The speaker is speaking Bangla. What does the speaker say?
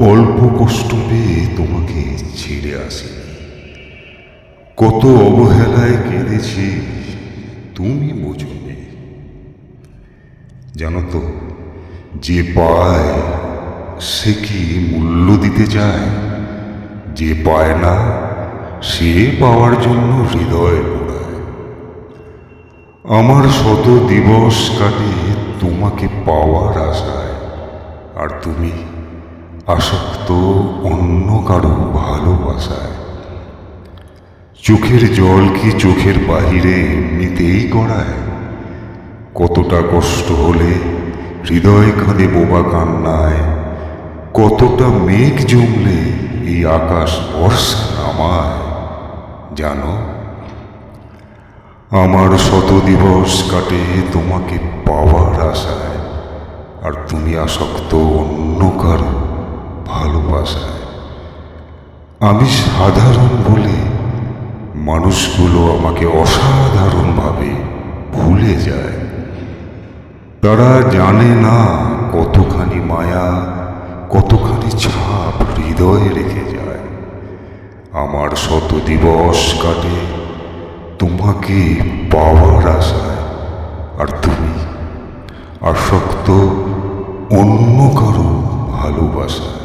অল্প কষ্ট পেয়ে তোমাকে ছেড়ে আসিনি। কত অবহেলায় কেঁদেছি, তুমি বোঝোনি। জানো তো, যে পায় সে কি মূল্য দিতে চায়? যে পায় না সে পাওয়ার জন্য হৃদয় পোড়ায়। আমার শত দিবস কাটে তোমাকে পাওয়ার আশায়, আর তুমি আসক্ত অন্য কারো ভালোবাসায়। চোখের জল কি চোখের বাহিরে এমনিতেই গড়ায়? কতটা কষ্ট হলে হৃদয় কাঁদে বোবা কান্নায়, কতটা মেঘ জমলে এই আকাশ বর্ষা নামায়। জানো, আমার শত দিবস কাটে তোমাকে পাওয়ার আশায়, আর তুমি আসক্ত অন্য কারো ভালোবাসায়। আমি সাধারণ বলে মানুষগুলো আমাকে অসাধারণভাবে ভুলে যায়। তারা জানে না কতখানি মায়া, কতখানি ছাপ হৃদয়ে রেখে যায়। আমার শত দিবস কাটে তোমাকে পাওয়ার আশায়, আর তুমি আসক্ত অন্য কারো ভালোবাসা।